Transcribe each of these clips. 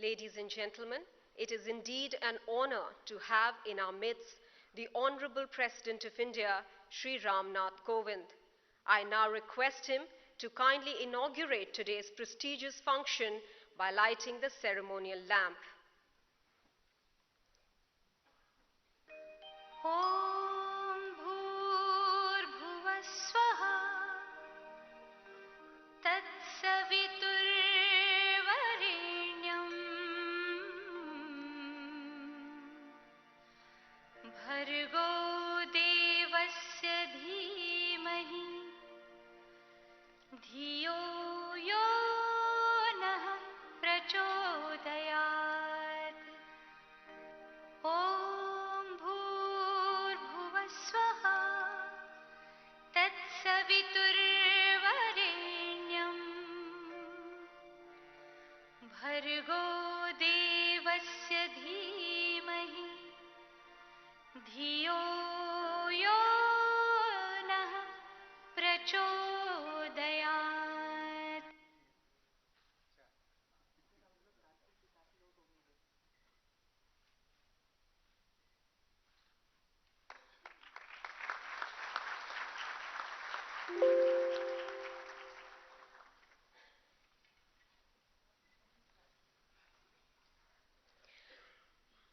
Ladies and gentlemen, it is indeed an honor to have in our midst the Honorable President of India, Shri Nath Kovind. I now request him to kindly inaugurate today's prestigious function by lighting the ceremonial lamp. Om Bhur Swaha Tat Saviturvarenyam Bhargo Devasya Dhimahi Dhiyo Yo Nah Prachodayat Om Bhur Swaha Tat Saviturvarenyam Bhargo Devasya Dhimahi Dhiyo Yo Nah Prachodayat.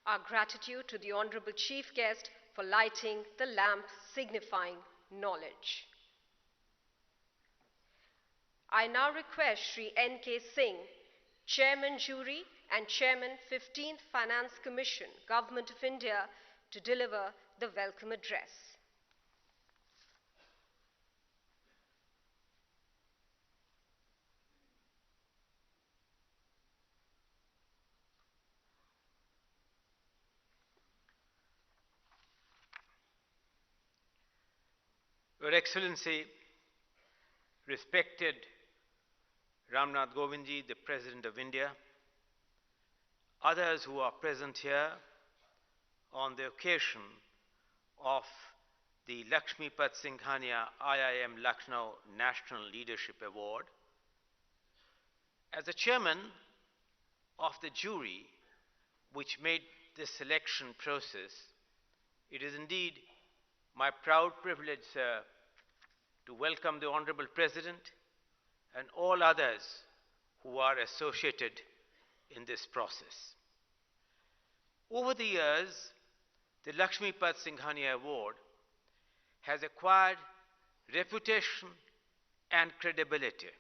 Our gratitude to the Honorable Chief Guest for lighting the lamp signifying knowledge. I now request Shri N.K. Singh, Chairman Jury and Chairman 15th Finance Commission, Government of India, to deliver the welcome address. Your Excellency, respected Ramnath Govindji, the President of India, others who are present here on the occasion of the Lakshmipat Singhania IIM Lucknow National Leadership Award. As the chairman of the jury which made this selection process, it is indeed my proud privilege, sir, to welcome the Honorable President and all others who are associated in this process. Over the years, the Lakshmipat Singhania Award has acquired reputation and credibility.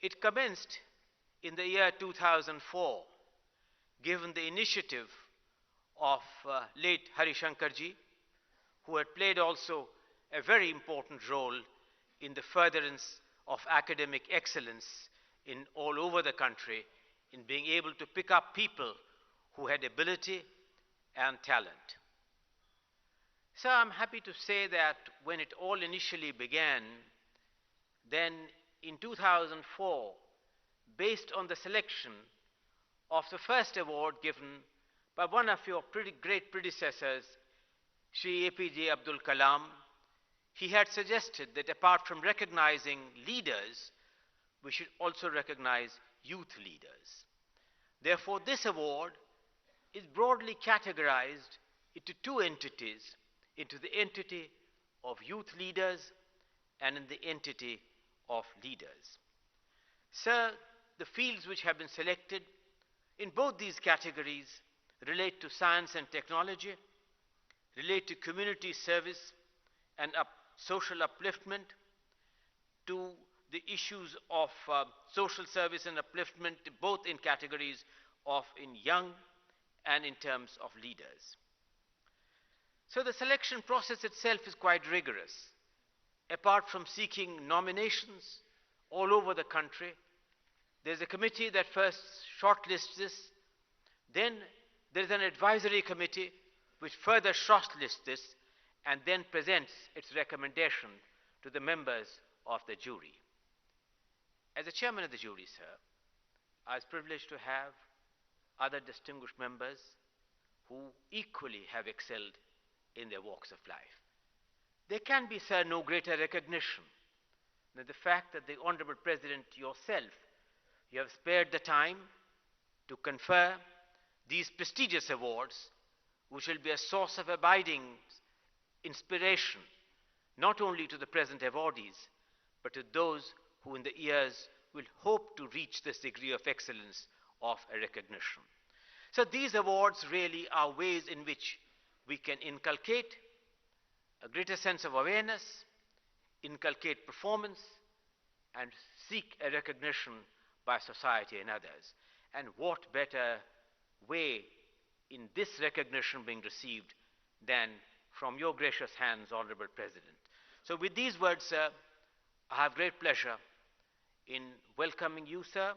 It commenced in the year 2004, given the initiative of late Hari Shankarji, who had played also a very important role in the furtherance of academic excellence in all over the country, in being able to pick up people who had ability and talent. So I'm happy to say that when it all initially began, then in 2004, based on the selection of the first award given by one of your pretty great predecessors, Shri APJ Abdul Kalam, he had suggested that apart from recognizing leaders, we should also recognize youth leaders. Therefore, this award is broadly categorized into two entities, into the entity of youth leaders and in the entity of leaders. Sir, the fields which have been selected in both these categories relate to science and technology, relate to community service and social upliftment, to the issues of social service and upliftment, both in categories of in young and in terms of leaders. So the selection process itself is quite rigorous. Apart from seeking nominations all over the country, there's a committee that first shortlists this, then there's an advisory committee which further shortlists this and then presents its recommendation to the members of the jury. As a chairman of the jury, sir, I was privileged to have other distinguished members who equally have excelled in their walks of life. There can be, sir, no greater recognition than the fact that the Honorable President yourself, you have spared the time to confer these prestigious awards, which will be a source of abiding inspiration, not only to the present awardees, but to those who in the years will hope to reach this degree of excellence of a recognition. So these awards really are ways in which we can inculcate a greater sense of awareness, inculcate performance, and seek a recognition by society and others. And what better way in this recognition being received than from your gracious hands, Honorable President. So with these words, sir, I have great pleasure in welcoming you, sir,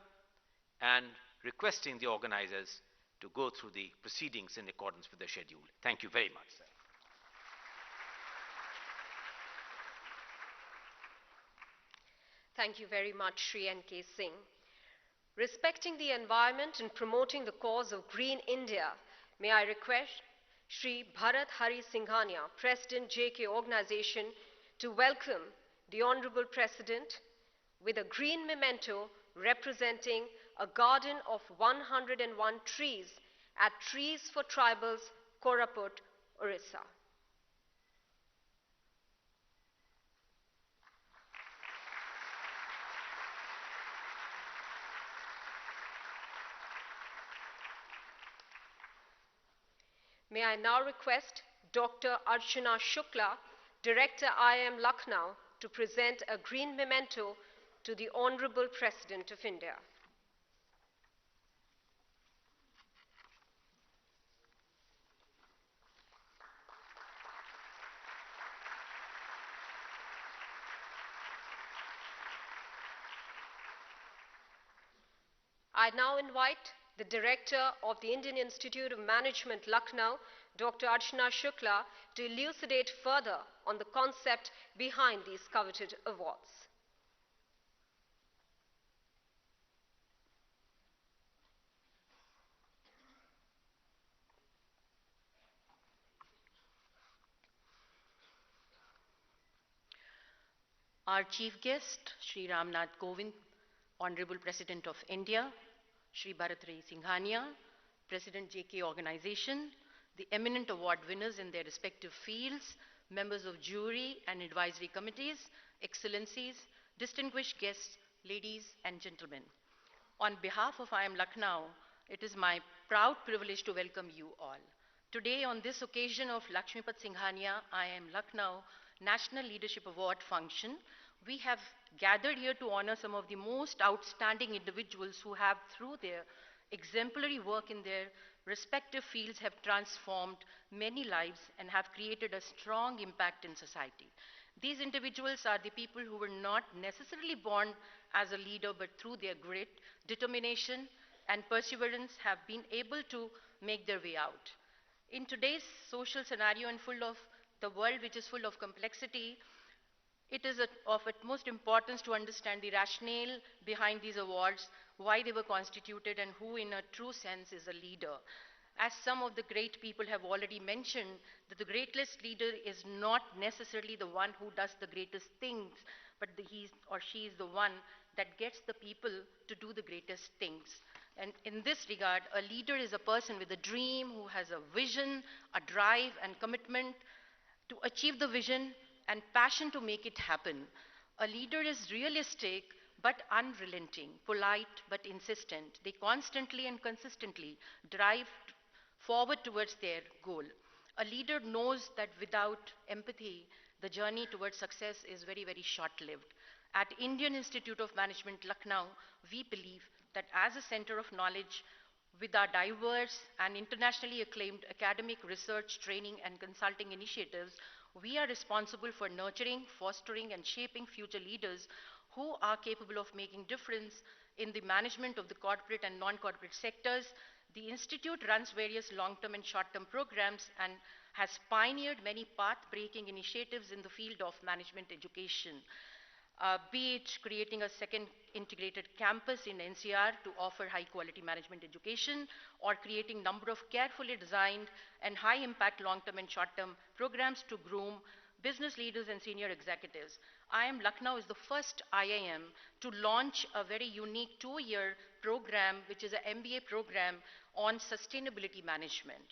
and requesting the organizers to go through the proceedings in accordance with the schedule. Thank you very much, sir. Thank you very much, Shri N.K. Singh. Respecting the environment and promoting the cause of Green India, may I request Shri Bharat Hari Singhania, President JK Organization, to welcome the Honorable President with a green memento representing a garden of 101 trees at Trees for Tribals, Koraput, Orissa. May I now request Dr. Archana Shukla, Director IIM Lucknow, to present a green memento to the Honorable President of India. I now invite the Director of the Indian Institute of Management, Lucknow, Dr. Archana Shukla, to elucidate further on the concept behind these coveted awards. Our chief guest, Shri Nath Kovind, Honorable President of India, Shri Bharat Hari Singhania, President JK Organization, the eminent award winners in their respective fields, members of jury and advisory committees, excellencies, distinguished guests, ladies and gentlemen. On behalf of IIM Lucknow, it is my proud privilege to welcome you all. Today, on this occasion of Lakshmipat Singhania IIM Lucknow National Leadership Award function, we have gathered here to honor some of the most outstanding individuals who have, through their exemplary work in their respective fields, have transformed many lives and have created a strong impact in society. These individuals are the people who were not necessarily born as a leader, but through their grit, determination, and perseverance have been able to make their way out. In today's social scenario and full of the world which is full of complexity, it is of utmost importance to understand the rationale behind these awards, why they were constituted, and who in a true sense is a leader. As some of the great people have already mentioned, that the greatest leader is not necessarily the one who does the greatest things, but he or she is the one that gets the people to do the greatest things. And in this regard, a leader is a person with a dream, who has a vision, a drive and commitment to achieve the vision and passion to make it happen. A leader is realistic but unrelenting, polite but insistent. They constantly and consistently drive forward towards their goal. A leader knows that without empathy, the journey towards success is very, very short-lived. At Indian Institute of Management, Lucknow, we believe that as a center of knowledge, with our diverse and internationally acclaimed academic research, training, and consulting initiatives, we are responsible for nurturing, fostering, and shaping future leaders who are capable of making difference in the management of the corporate and non-corporate sectors. The Institute runs various long-term and short-term programs and has pioneered many path-breaking initiatives in the field of management education. Be it creating a second integrated campus in NCR to offer high-quality management education, or creating number of carefully designed and high-impact long-term and short-term programs to groom business leaders and senior executives. IIM Lucknow is the first IIM to launch a very unique 2-year program, which is an MBA program on sustainability management.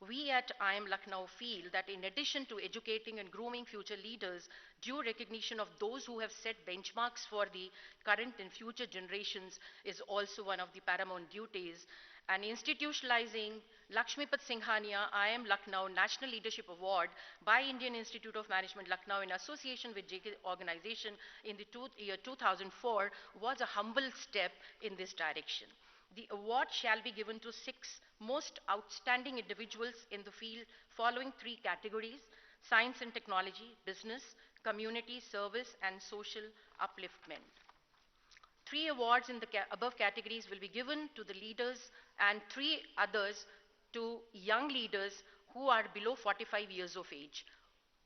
We at IIM Lucknow feel that in addition to educating and grooming future leaders, due recognition of those who have set benchmarks for the current and future generations is also one of the paramount duties. And institutionalizing Lakshmipat Singhania IIM Lucknow National Leadership Award by Indian Institute of Management Lucknow in association with JK organization in the year 2004 was a humble step in this direction. The award shall be given to 6 most outstanding individuals in the field following 3 categories: science and technology, business, community service, and social upliftment. 3 awards in the above categories will be given to the leaders and 3 others to young leaders who are below 45 years of age.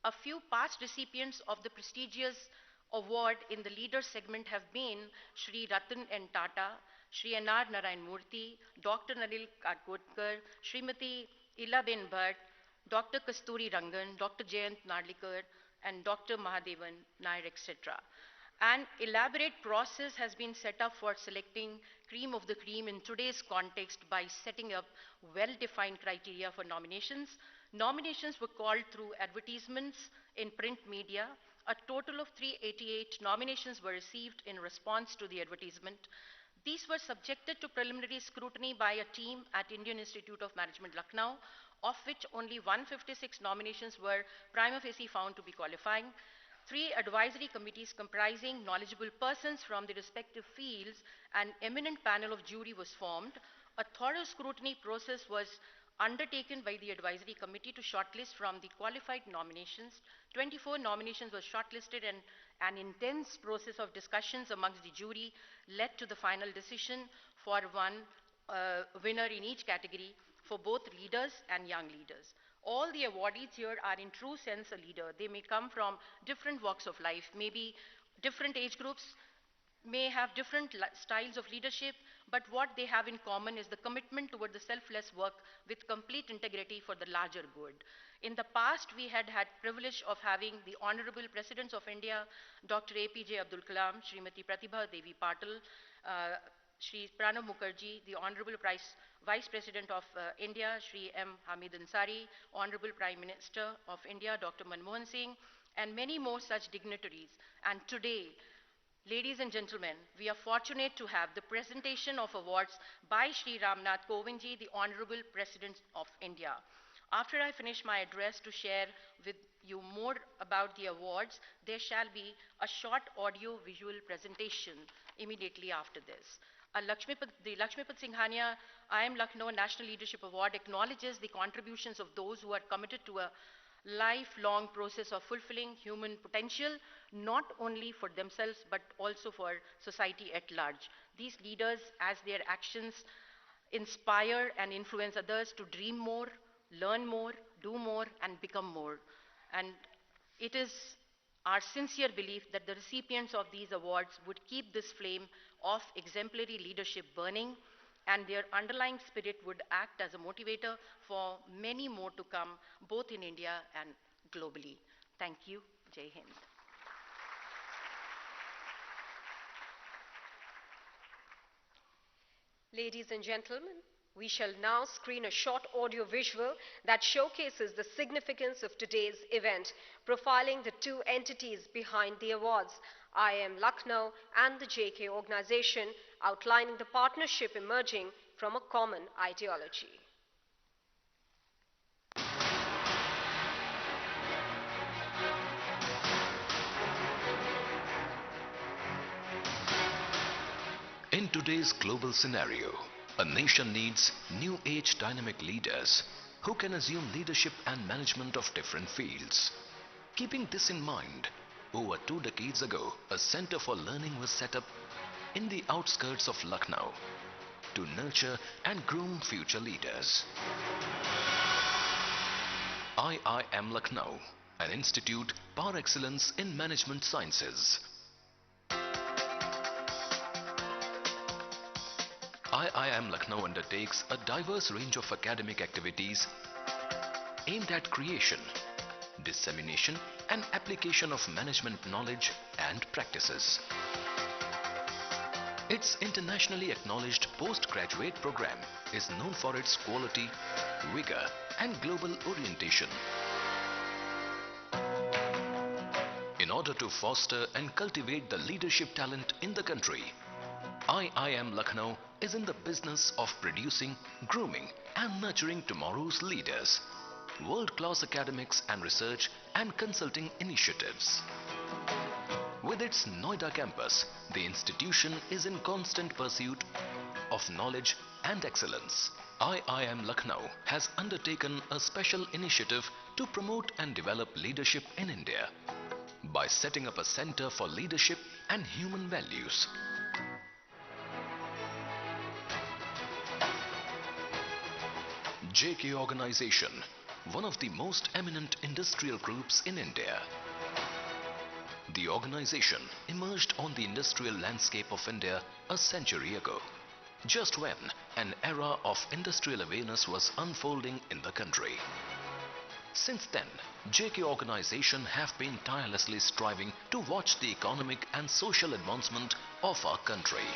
A few past recipients of the prestigious award in the leader segment have been Shri Ratan N. Tata, Shri N.R. Narayan Murthy, Dr. Nalil Katkotkar, Srimati Ilaben Bhatt, Dr. Kasturi Rangan, Dr. Jayant Narlikar, and Dr. Mahadevan Nair, etc. An elaborate process has been set up for selecting cream of the cream in today's context by setting up well-defined criteria for nominations. Nominations were called through advertisements in print media. A total of 388 nominations were received in response to the advertisement. These were subjected to preliminary scrutiny by a team at Indian Institute of Management Lucknow, of which only 156 nominations were prima facie found to be qualifying. 3 advisory committees comprising knowledgeable persons from the respective fields, an eminent panel of jury was formed. A thorough scrutiny process was undertaken by the advisory committee to shortlist from the qualified nominations. 24 nominations were shortlisted, and an intense process of discussions amongst the jury led to the final decision for one winner in each category for both leaders and young leaders. All the awardees here are in true sense a leader. They may come from different walks of life, maybe different age groups, may have different styles of leadership, but what they have in common is the commitment toward the selfless work with complete integrity for the larger good. In the past, we had privilege of having the Honorable Presidents of India, Dr. APJ Abdul Kalam, Srimati Pratibha Devi Patil, Shri Pranab Mukherjee, the Honorable Vice President of India, Shri M. Hamid Ansari, Honorable Prime Minister of India, Dr. Manmohan Singh, and many more such dignitaries. And today, ladies and gentlemen, we are fortunate to have the presentation of awards by Shri Ramnath Kovind ji, the Honorable President of India. After I finish my address to share with you more about the awards, there shall be a short audio-visual presentation immediately after this. The Lakshmipat Singhania IIM Lucknow National Leadership Award acknowledges the contributions of those who are committed to a lifelong process of fulfilling human potential, not only for themselves but also for society at large. These leaders, as their actions inspire and influence others to dream more, learn more, do more, and become more. And it is our sincere belief that the recipients of these awards would keep this flame of exemplary leadership burning, and their underlying spirit would act as a motivator for many more to come, both in India and globally. Thank you. Jai Hind. Ladies and gentlemen, we shall now screen a short audio visual that showcases the significance of today's event, profiling the 2 entities behind the awards, IIM Lucknow and the JK organization, outlining the partnership emerging from a common ideology. In today's global scenario, a nation needs new age dynamic leaders who can assume leadership and management of different fields. Keeping this in mind, over 2 decades ago, a center for learning was set up in the outskirts of Lucknow to nurture and groom future leaders. IIM Lucknow, an institute par excellence in management sciences. IIM Lucknow undertakes a diverse range of academic activities aimed at creation, dissemination and application of management knowledge and practices. Its internationally acknowledged postgraduate program is known for its quality, vigor, and global orientation. In order to foster and cultivate the leadership talent in the country, IIM Lucknow is in the business of producing, grooming, and nurturing tomorrow's leaders. World-class academics and research and consulting initiatives. With its Noida campus, the institution is in constant pursuit of knowledge and excellence. IIM Lucknow has undertaken a special initiative to promote and develop leadership in India by setting up a center for leadership and human values. JK Organization, one of the most eminent industrial groups in India. The organization emerged on the industrial landscape of India a century ago, just when an era of industrial awareness was unfolding in the country. Since then, JK Organization have been tirelessly striving to watch the economic and social advancement of our country.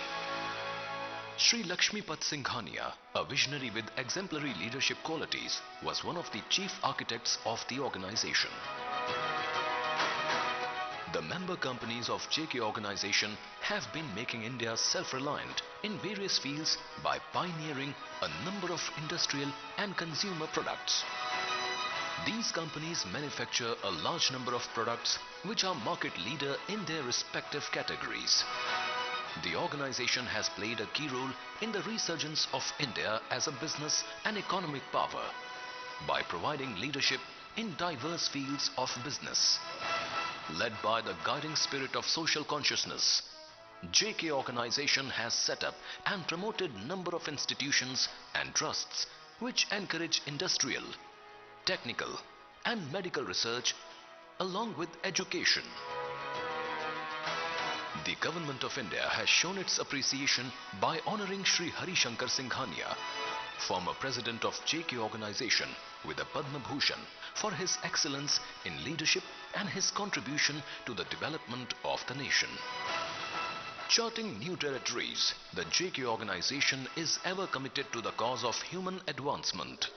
Shri Lakshmipat Singhania, a visionary with exemplary leadership qualities, was one of the chief architects of the organization. The member companies of JK Organization have been making India self-reliant in various fields by pioneering a number of industrial and consumer products. These companies manufacture a large number of products which are market leader in their respective categories. The organization has played a key role in the resurgence of India as a business and economic power by providing leadership in diverse fields of business. Led by the guiding spirit of social consciousness, JK Organization has set up and promoted number of institutions and trusts which encourage industrial, technical and medical research along with education. The Government of India has shown its appreciation by honoring Shri Hari Shankar Singhania, former president of JK Organization, with a Padma Bhushan for his excellence in leadership and his contribution to the development of the nation. Charting new territories, the JK Organization is ever committed to the cause of human advancement.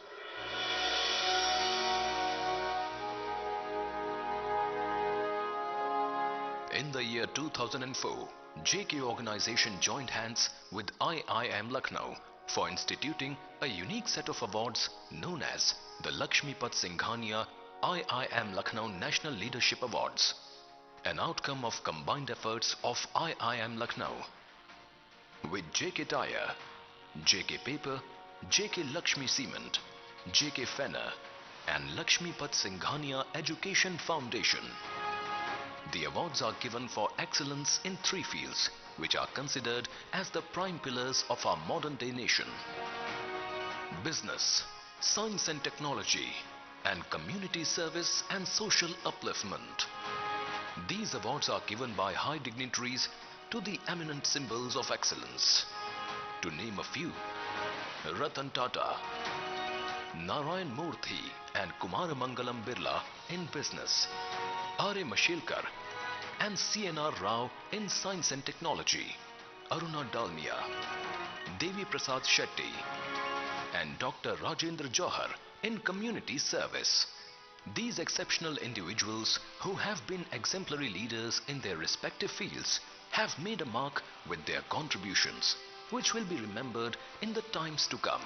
In the year 2004, JK Organization joined hands with IIM Lucknow for instituting a unique set of awards known as the Lakshmipat Singhania IIM Lucknow National Leadership Awards, an outcome of combined efforts of IIM Lucknow with JK Tire, JK Paper, JK Lakshmi Cement, JK Fenner and Lakshmipat Singhania Education Foundation. The awards are given for excellence in three fields which are considered as the prime pillars of our modern day nation: business, science and technology, and community service and social upliftment. These awards are given by high dignitaries to the eminent symbols of excellence. To name a few: Ratan Tata, Narayan Murthy and Kumaramangalam Birla in business, R.A. Mashelkar and C.N.R. Rao in science and technology, Aruna Dalmia, Devi Prasad Shetty and Dr. Rajendra Johar in community service. These exceptional individuals who have been exemplary leaders in their respective fields have made a mark with their contributions, which will be remembered in the times to come.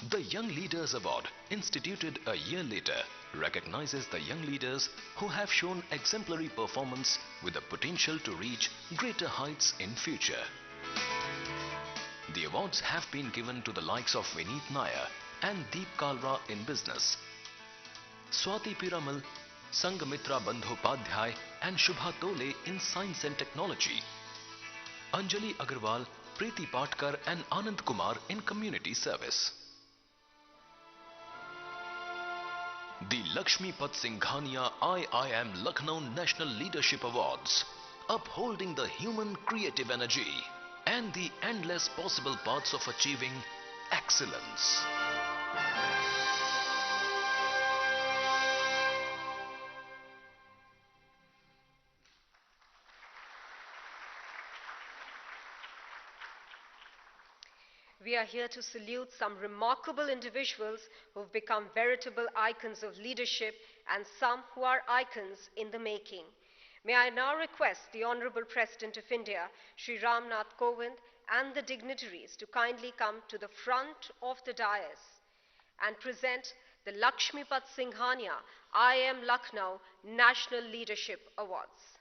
The Young Leaders Award, instituted a year later, recognizes the young leaders who have shown exemplary performance with the potential to reach greater heights in future. The awards have been given to the likes of Vineet Nair and Deep Kalra in business, Swati Piramal, Sangamitra Bandhopadhyay and Shubha Tole in science and technology, Anjali Agarwal, Preeti Patkar and Anand Kumar in community service. The Lakshmipat Singhania IIM Lucknow National Leadership Awards, upholding the human creative energy and the endless possible paths of achieving excellence. we are here to salute some remarkable individuals who've become veritable icons of leadership and some who are icons in the making. May I now request the Honorable President of India, Shri Nath Kovind, and the dignitaries to kindly come to the front of the dais and present the Lakshmipat Singhania IIM Lucknow National Leadership Awards.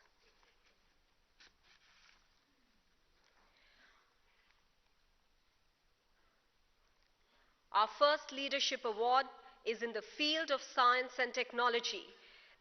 Our first leadership award is in the field of science and technology.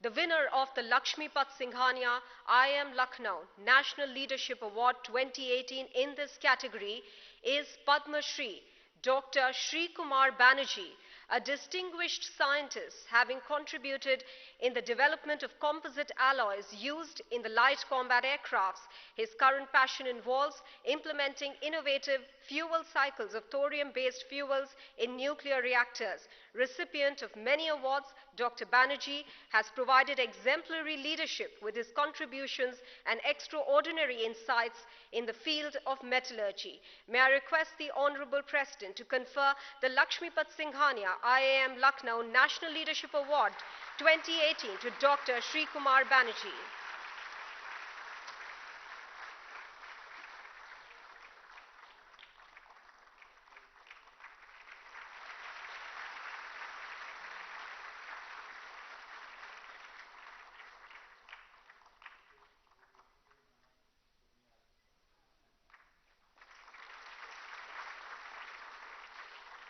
The winner of the Lakshmipat Singhania IIM Lucknow National Leadership Award 2018 in this category is Padma Shri, Dr. Shri Kumar Banerjee, a distinguished scientist having contributed in the development of composite alloys used in the light combat aircrafts. His current passion involves implementing innovative fuel cycles of thorium-based fuels in nuclear reactors. Recipient of many awards, Dr. Banerjee has provided exemplary leadership with his contributions and extraordinary insights in the field of metallurgy. May I request the Honorable President to confer the Lakshmipat Singhania IIM Lucknow National Leadership Award 2018 to Dr. Shri Kumar Banerjee.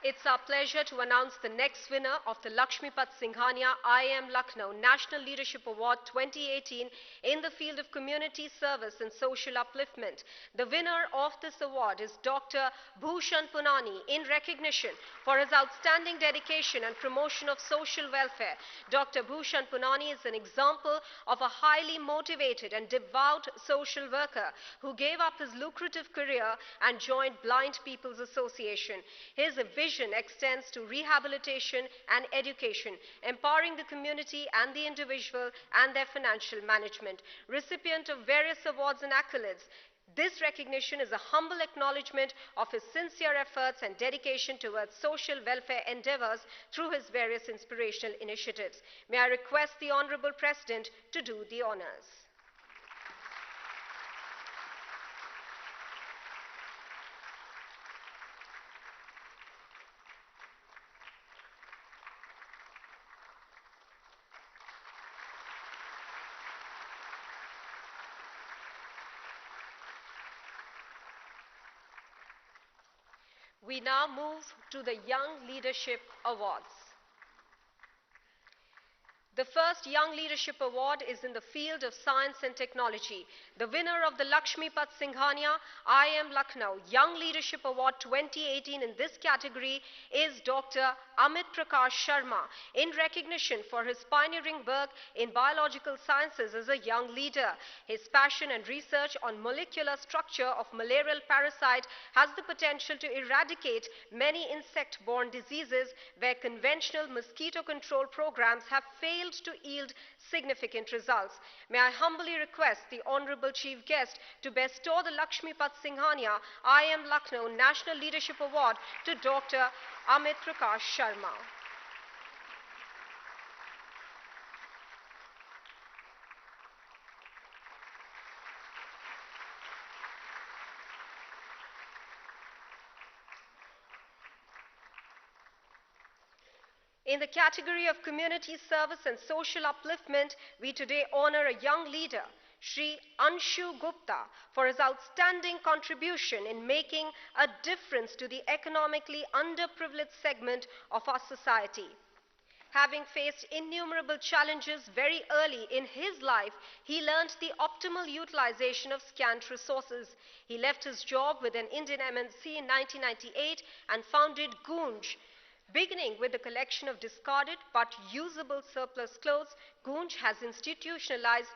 It's our pleasure to announce the next winner of the Lakshmipat Singhania IIM Lucknow National Leadership Award 2018 in the field of community service and social upliftment. The winner of this award is Dr. Bhushan Punani in recognition for his outstanding dedication and promotion of social welfare. Dr. Bhushan Punani is an example of a highly motivated and devout social worker who gave up his lucrative career and joined Blind People's Association. His vision extends to rehabilitation and education, empowering the community and the individual and their financial management. Recipient of various awards and accolades, this recognition is a humble acknowledgement of his sincere efforts and dedication towards social welfare endeavors through his various inspirational initiatives. May I request the Honorable President to do the honors. We now move to the Young Leadership Awards. The first Young Leadership Award is in the field of science and technology. The winner of the Lakshmipat Singhania IIM Lucknow Young Leadership Award 2018 in this category is Dr. Amit Prakash Sharma, in recognition for his pioneering work in biological sciences as a young leader. His passion and research on molecular structure of malarial parasite has the potential to eradicate many insect-borne diseases where conventional mosquito control programs have failed to yield significant results. May I humbly request the Honorable Chief Guest to bestow the Lakshmipat Singhania IIM Lucknow National Leadership Award to Dr. Amit Prakash Sharma. In the category of community service and social upliftment, we today honor a young leader, Shri Anshu Gupta, for his outstanding contribution in making a difference to the economically underprivileged segment of our society. Having faced innumerable challenges very early in his life, he learned the optimal utilization of scant resources. He left his job with an Indian MNC in 1998 and founded Goonj. Beginning with the collection of discarded but usable surplus clothes, Goonj has institutionalized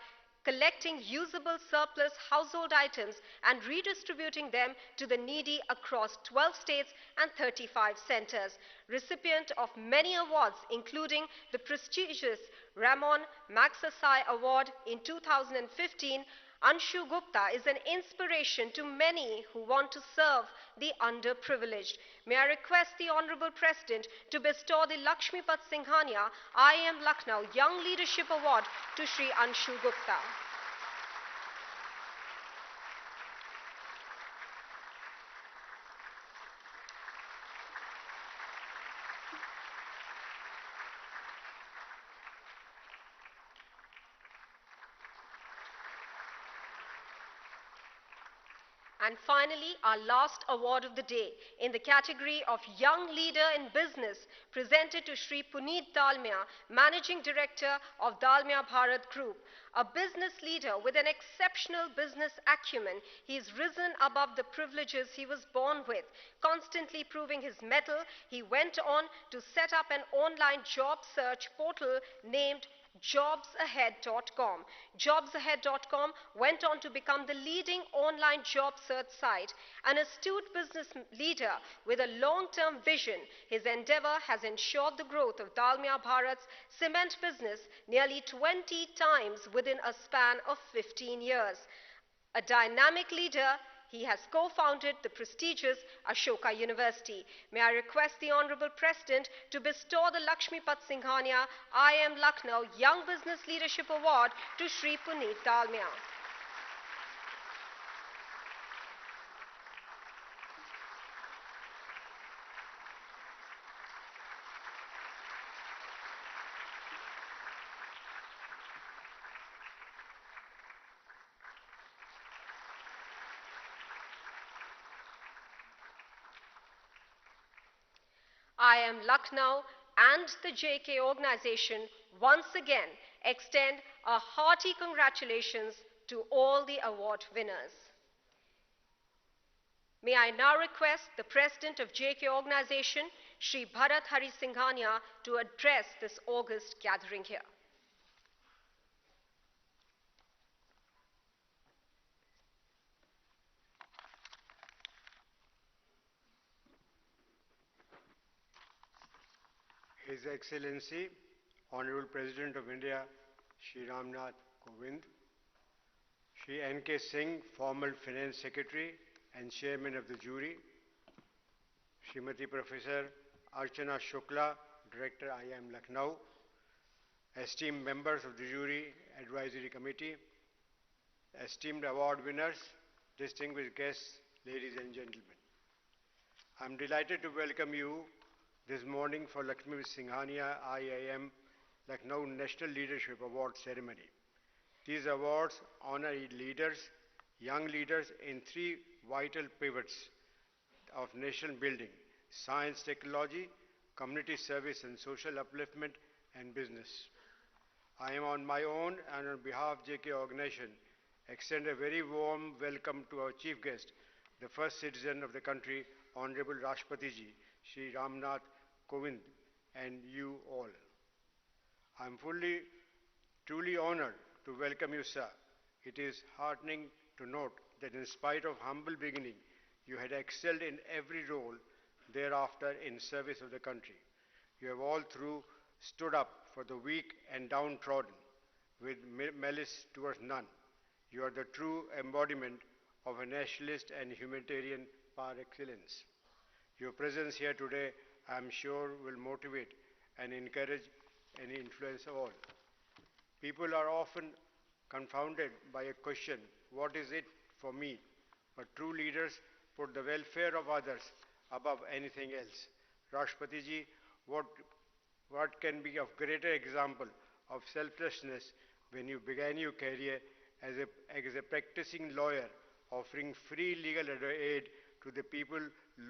collecting usable surplus household items and redistributing them to the needy across 12 states and 35 centers. Recipient of many awards, including the prestigious Ramon Magsaysay Award in 2015, Anshu Gupta is an inspiration to many who want to serve the underprivileged. May I request the Honorable President to bestow the Lakshmipat Singhania IIM Lucknow Young Leadership Award to Shri Anshu Gupta. And finally, our last award of the day in the category of Young Leader in Business, presented to Shri Puneet Dalmia, Managing Director of Dalmia Bharat Group. A business leader with an exceptional business acumen, he has risen above the privileges he was born with. Constantly proving his mettle, he went on to set up an online job search portal named jobsahead.com. Jobsahead.com went on to become the leading online job search site. An astute business leader with a long-term vision, his endeavor has ensured the growth of Dalmia Bharat's cement business nearly 20 times within a span of 15 years. A dynamic leader, he has co-founded the prestigious Ashoka University. May I request the Honorable President to bestow the Lakshmipat Singhania IIM Lucknow Young Business Leadership Award to Shri Puneet Dalmia. IIM Lucknow and the JK organization once again extend a hearty congratulations to all the award winners. May I now request the President of JK organization, Shri Bharat Hari Singhania, to address this august gathering here. His Excellency, Honorable President of India, Shri Nath, Kovind, Shri N.K. Singh, former Finance Secretary and Chairman of the jury, Srimati Professor Archana Shukla, Director IIM Lucknow, esteemed members of the Jury Advisory Committee, esteemed award winners, distinguished guests, ladies and gentlemen. I am delighted to welcome you this morning for Lakshmipat Singhania IIM Lucknow National Leadership Award ceremony. These awards honor leaders, young leaders in three vital pivots of nation building: science, technology, community service and social upliftment, and business. I am on my own and on behalf of JK organization extend a very warm welcome to our chief guest, the first citizen of the country, Honorable Rashtrapati Ji, Shri Nath, Kovind, and you all. I am truly honored to welcome you, sir. It is heartening to note that in spite of humble beginning, you had excelled in every role thereafter in service of the country. You have all through stood up for the weak and downtrodden with malice towards none. You are the true embodiment of a nationalist and humanitarian par excellence. Your presence here today, I am sure, will motivate and encourage and influence all. People are often confounded by a question, what is it for me? But true leaders put the welfare of others above anything else. Rashtrapati Ji, what can be of greater example of selflessness when you began your career as a practicing lawyer, offering free legal aid to the people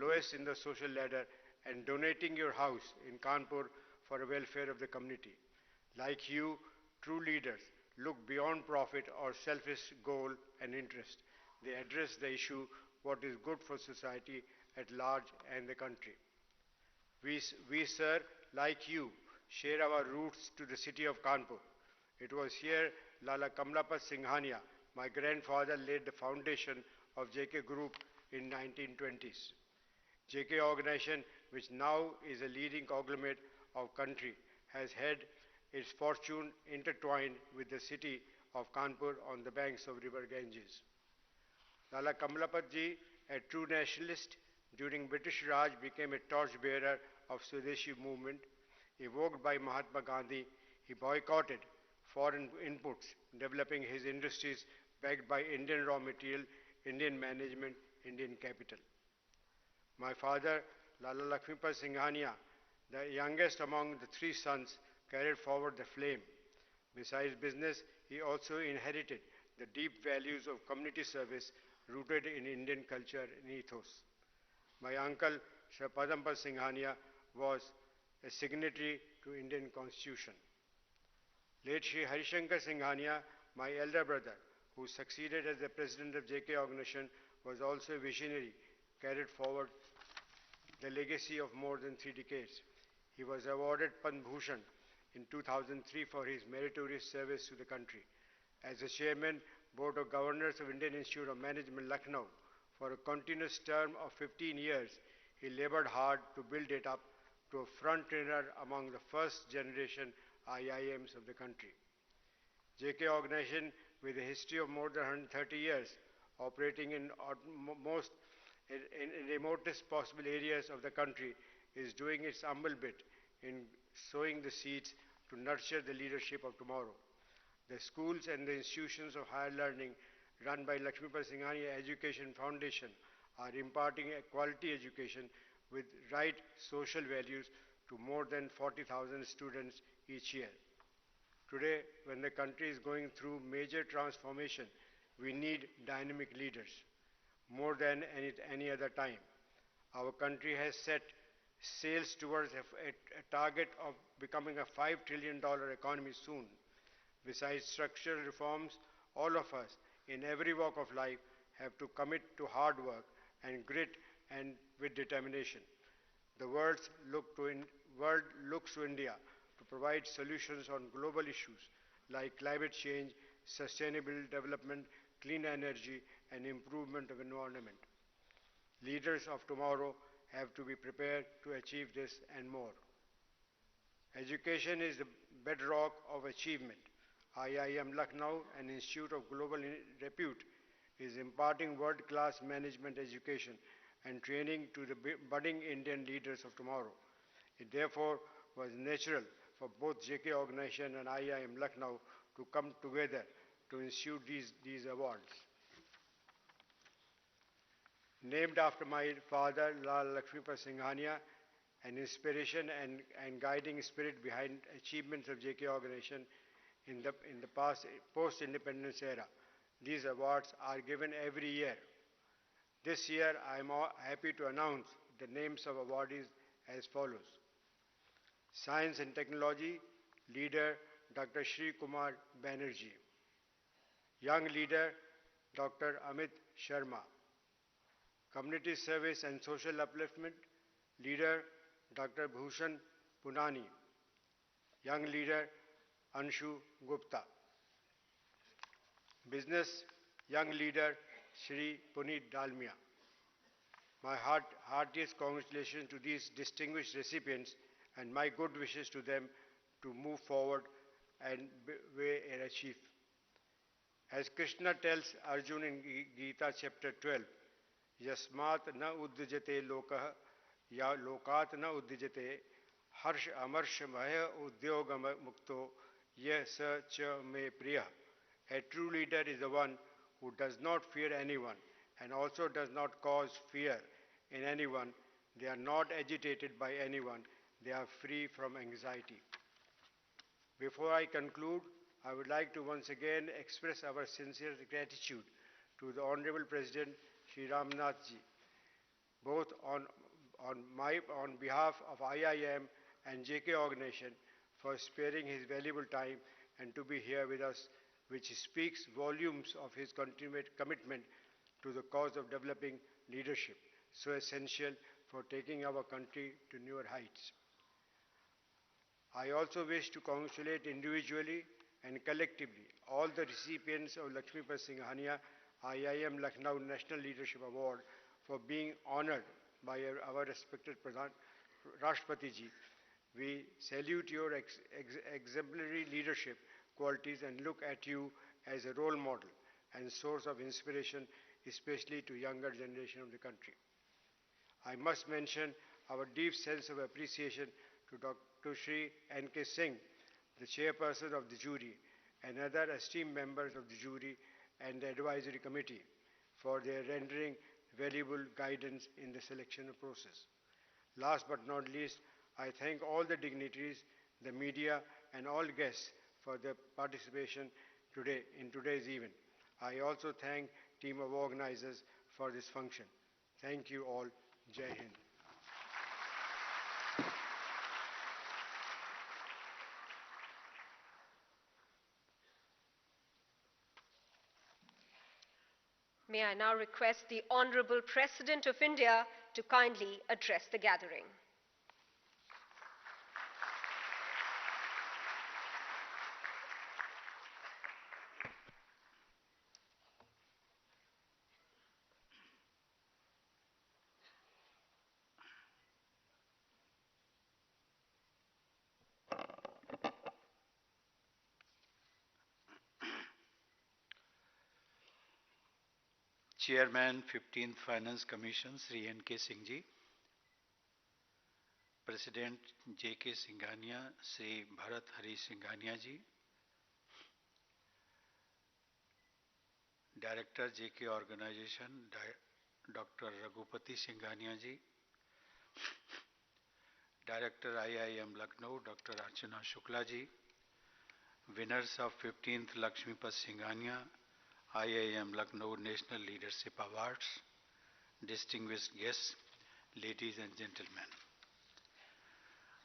lowest in the social ladder and donating your house in Kanpur for the welfare of the community. Like you, true leaders look beyond profit or selfish goal and interest. They address the issue, what is good for society at large and the country. We, sir, like you, share our roots to the city of Kanpur. It was here Lala Kamlapat Singhania, my grandfather, laid the foundation of JK Group in 1920s. JK organization, which now is a leading conglomerate of country, has had its fortune intertwined with the city of Kanpur on the banks of river Ganges. Lala Kamalapat ji, a true nationalist, during British Raj became a torchbearer of Swadeshi movement. Evoked by Mahatma Gandhi, he boycotted foreign inputs, developing his industries backed by Indian raw material, Indian management, Indian capital. My father, Lala Lakshmipat Singhania, the youngest among the three sons, carried forward the flame. Besides business, he also inherited the deep values of community service rooted in Indian culture and ethos. My uncle, Shri Padampat Singhania, was a signatory to Indian Constitution. Late Shri Harishankar Singhania, my elder brother, who succeeded as the president of JK Organization, was also a visionary, carried forward the legacy of more than 3 decades. He was awarded Padma Bhushan in 2003 for his meritorious service to the country. As the chairman, Board of Governors of Indian Institute of Management, Lucknow, for a continuous term of 15 years, he labored hard to build it up to a front-runner among the first generation IIMs of the country. JK Organization, with a history of more than 130 years, operating in remotest possible areas of the country, is doing its humble bit in sowing the seeds to nurture the leadership of tomorrow. The schools and the institutions of higher learning run by Lakshmipat Singhania Education Foundation are imparting a quality education with right social values to more than 40,000 students each year. Today, when the country is going through major transformation, we need dynamic leaders more than any other time. Our country has set sails towards a target of becoming a $5 trillion economy soon. Besides structural reforms, all of us in every walk of life have to commit to hard work and grit and with determination. The world looks to India to provide solutions on global issues like climate change, sustainable development, clean energy, and improvement of environment. Leaders of tomorrow have to be prepared to achieve this and more. Education is the bedrock of achievement. IIM Lucknow, an institute of global repute, is imparting world-class management education and training to the budding Indian leaders of tomorrow. It therefore was natural for both JK Organization and IIM Lucknow to come together to institute these awards. Named after my father, Lal Lakshmipat Singhania, an inspiration and guiding spirit behind achievements of JK Organization in the past post-independence era. These awards are given every year. This year, I am happy to announce the names of awardees as follows. Science and Technology Leader, Dr. Shri Kumar Banerjee. Young Leader, Dr. Amit Sharma. Community Service and Social Upliftment Leader, Dr. Bhushan Punani. Young Leader, Anshu Gupta. Business Young Leader, Shri Puneet Dalmia. My heartiest congratulations to these distinguished recipients and my good wishes to them to move forward and achieve. As Krishna tells Arjuna in Gita chapter 12, Yasmat na uddijate lokah ya lokat na uddijate harsh amarsh maya udyogam mukto yeh sa cha me priya. A true leader is the one who does not fear anyone and also does not cause fear in anyone. They are not agitated by anyone. They are free from anxiety. Before I conclude, I would like to once again express our sincere gratitude to the Honorable President Shri Ramnath ji, both on behalf of IIM and JK Organization for sparing his valuable time and to be here with us, which speaks volumes of his continued commitment to the cause of developing leadership, so essential for taking our country to newer heights. I also wish to congratulate individually and collectively all the recipients of Lakshmipat Singhania IIM Lucknow National Leadership Award for being honored by our respected Rashtrapati ji. We salute your exemplary leadership qualities and look at you as a role model and source of inspiration, especially to younger generation of the country. I must mention our deep sense of appreciation to Dr. Shri N.K. Singh, the chairperson of the jury, and other esteemed members of the jury and the advisory committee for their rendering valuable guidance in the selection process. Last but not least, I thank all the dignitaries, the media, and all guests for their participation today in today's event. I also thank team of organizers for this function. Thank you all. Jai Hind. May I now request the Honorable President of India to kindly address the gathering. Chairman 15th Finance Commission Shri N.K. Singh ji, President J.K. Singhania Shri Bharat Hari Singhania ji, Director J.K. Organization Dr. Raghupati Singhania ji, Director IIM Lucknow Dr. Archana Shukla ji, winners of 15th Lakshmipat Singhania IIM Lucknow National Leadership Awards, distinguished guests, ladies and gentlemen.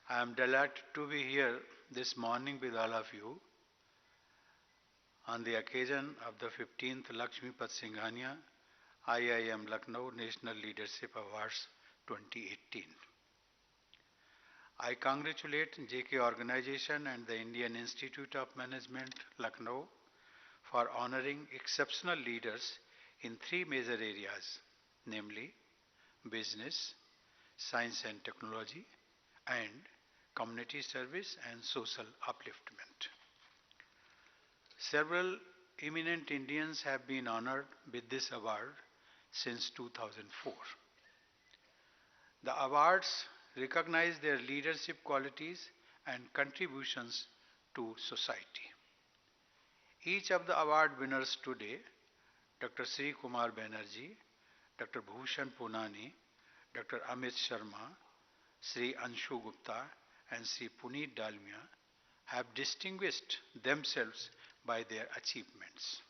I am delighted to be here this morning with all of you on the occasion of the 15th Lakshmipat Singhania IIM Lucknow National Leadership Awards 2018. I congratulate JK Organization and the Indian Institute of Management, Lucknow, for honoring exceptional leaders in three major areas, namely business, science and technology, and community service and social upliftment. Several eminent Indians have been honored with this award since 2004. The awards recognize their leadership qualities and contributions to society. Each of the award winners today, Dr. Sri Kumar Banerjee, Dr. Bhushan Punani, Dr. Amit Sharma, Sri Anshu Gupta, and Sri Puneet Dalmia, have distinguished themselves by their achievements.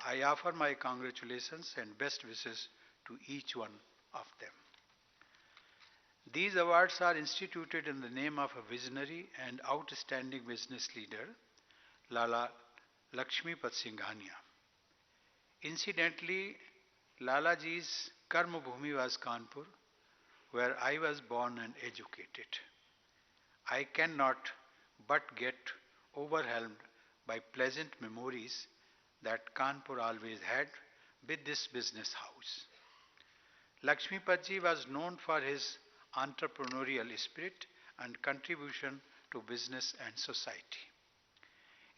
I offer my congratulations and best wishes to each one of them. These awards are instituted in the name of a visionary and outstanding business leader, Lala Lakshmipat Singhania. Incidentally, Lalaji's Karma Bhumi was Kanpur, where I was born and educated. I cannot but get overwhelmed by pleasant memories that Kanpur always had with this business house. Lakshmipatji was known for his entrepreneurial spirit and contribution to business and society.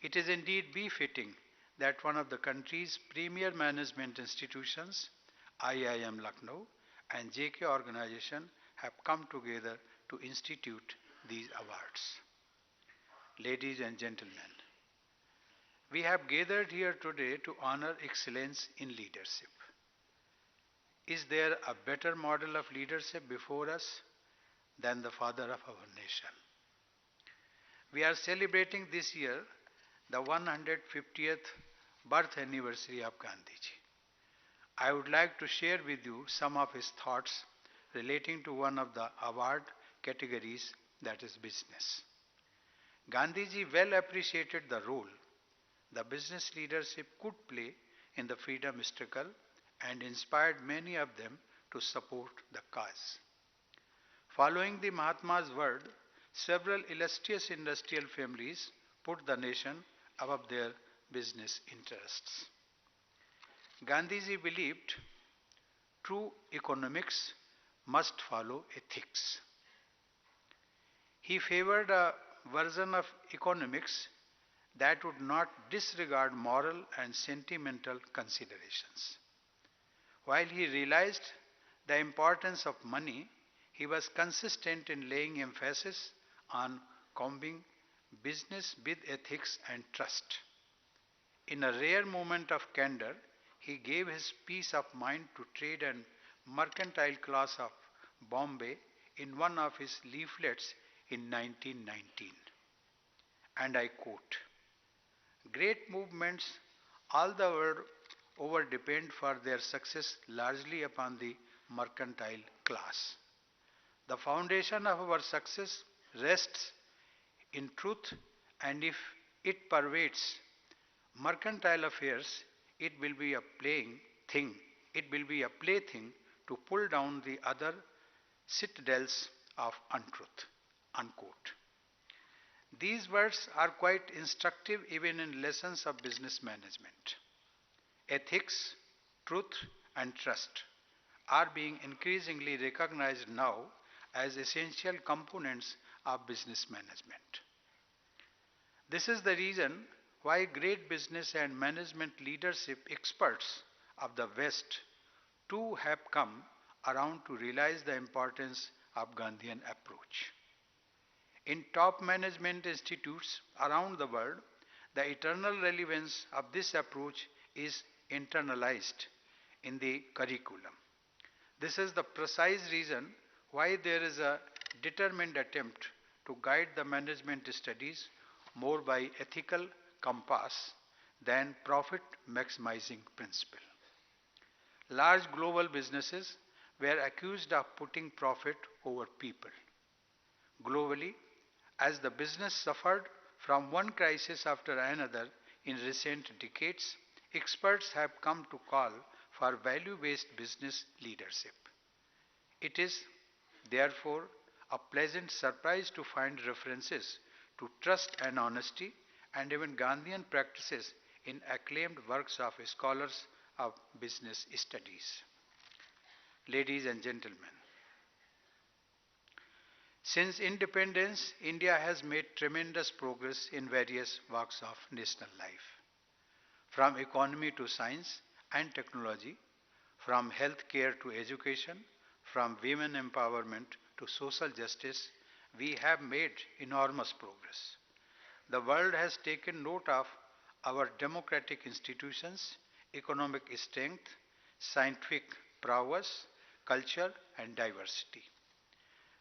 It is indeed befitting that one of the country's premier management institutions, IIM Lucknow, and JK Organization have come together to institute these awards. Ladies and gentlemen, we have gathered here today to honor excellence in leadership. Is there a better model of leadership before us than the father of our nation? We are celebrating this year the 150th birth anniversary of Gandhiji. I would like to share with you some of his thoughts relating to one of the award categories, that is business. Gandhiji well appreciated the role the business leadership could play in the freedom struggle and inspired many of them to support the cause. Following the Mahatma's word, several illustrious industrial families put the nation above their business interests. Gandhiji believed true economics must follow ethics. He favored a version of economics that would not disregard moral and sentimental considerations. While he realized the importance of money, he was consistent in laying emphasis on combining business with ethics and trust. In a rare moment of candor, he gave his peace of mind to trade and mercantile class of Bombay in one of his leaflets in 1919. And I quote, "Great movements all the world over depend for their success largely upon the mercantile class. The foundation of our success rests in truth, and if it pervades mercantile affairs, it will be a plaything to pull down the other citadels of untruth." Unquote. These words are quite instructive even in lessons of business management. Ethics, truth, and trust are being increasingly recognized now as essential components of business management. This is the reason why great business and management leadership experts of the West too have come around to realize the importance of Gandhian approach. In top management institutes around the world, the eternal relevance of this approach is internalized in the curriculum. This is the precise reason why there is a determined attempt to guide the management studies more by ethical compass than profit maximizing principle. Large global businesses were accused of putting profit over people. Globally, as the business suffered from one crisis after another in recent decades, experts have come to call for value-based business leadership. It is, therefore, a pleasant surprise to find references to trust and honesty and even Gandhian practices in acclaimed works of scholars of business studies. Ladies and gentlemen, since independence, India has made tremendous progress in various walks of national life. From economy to science and technology, from healthcare to education, from women empowerment to social justice, we have made enormous progress. The world has taken note of our democratic institutions, economic strength, scientific prowess, culture, and diversity.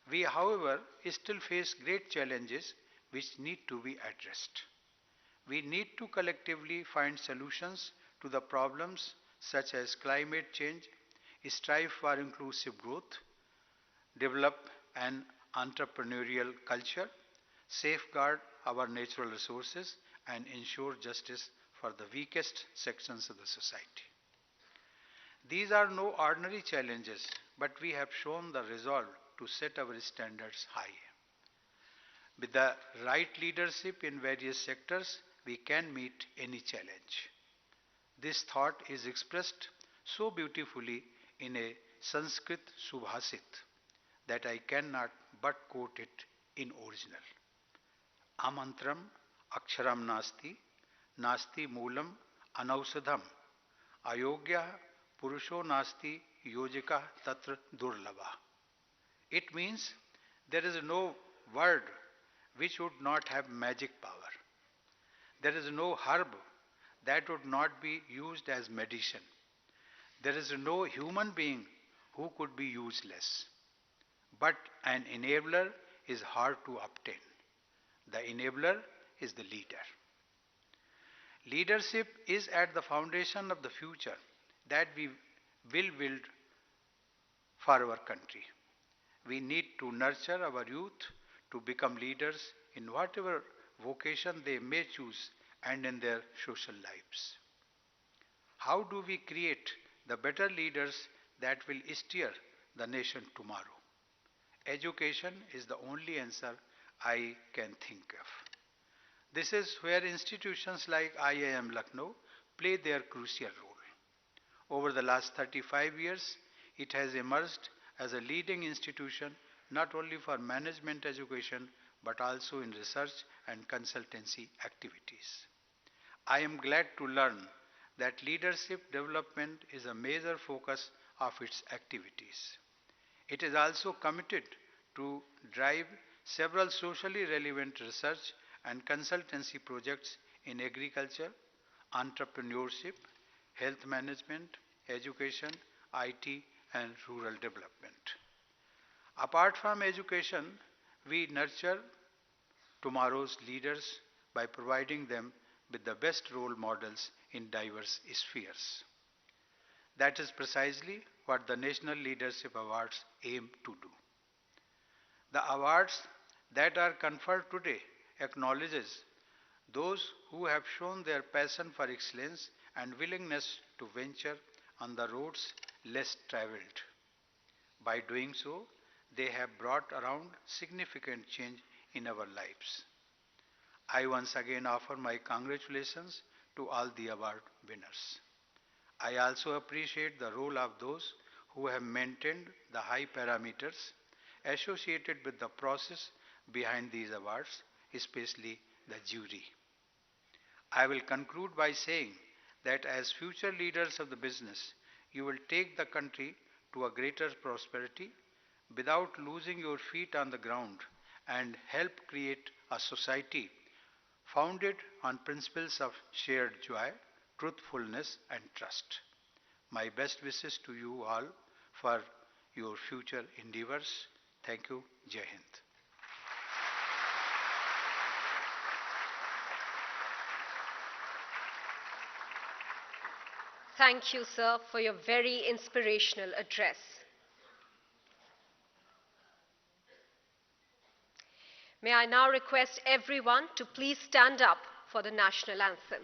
We, however, still face great challenges which need to be addressed. We need to collectively find solutions to the problems such as climate change, strive for inclusive growth, develop an entrepreneurial culture, safeguard our natural resources, and ensure justice for the weakest sections of the society. These are no ordinary challenges, but we have shown the resolve to set our standards high. With the right leadership in various sectors, we can meet any challenge. This thought is expressed so beautifully in a Sanskrit Subhasit that I cannot but quote it in original. Amantram aksharam nasti, nasti moolam anausadham, ayogya purusho nasti yojika tatra durlava. It means there is no word which would not have magic power. There is no herb that would not be used as medicine. There is no human being who could be useless. But an enabler is hard to obtain. The enabler is the leader. Leadership is at the foundation of the future that we will build for our country. We need to nurture our youth to become leaders in whatever vocation they may choose and in their social lives. How do we create the better leaders that will steer the nation tomorrow? Education is the only answer I can think of. This is where institutions like IIM Lucknow play their crucial role. Over the last 35 years, it has emerged as a leading institution not only for management education but also in research and consultancy activities. I am glad to learn that leadership development is a major focus of its activities. It is also committed to drive several socially relevant research and consultancy projects in agriculture, entrepreneurship, health management, education, IT, and rural development. Apart from education, we nurture tomorrow's leaders by providing them with the best role models in diverse spheres. That is precisely what the National Leadership Awards aim to do. The awards that are conferred today acknowledges those who have shown their passion for excellence and willingness to venture on the roads less traveled. By doing so, they have brought around significant change in our lives. I once again offer my congratulations to all the award winners. I also appreciate the role of those who have maintained the high parameters associated with the process behind these awards, especially the jury. I will conclude by saying that as future leaders of the business, you will take the country to a greater prosperity without losing your feet on the ground and help create a society founded on principles of shared joy, truthfulness, and trust. My best wishes to you all for your future endeavors. Thank you. Jai Hind. Thank you, sir, for your very inspirational address. May I now request everyone to please stand up for the national anthem.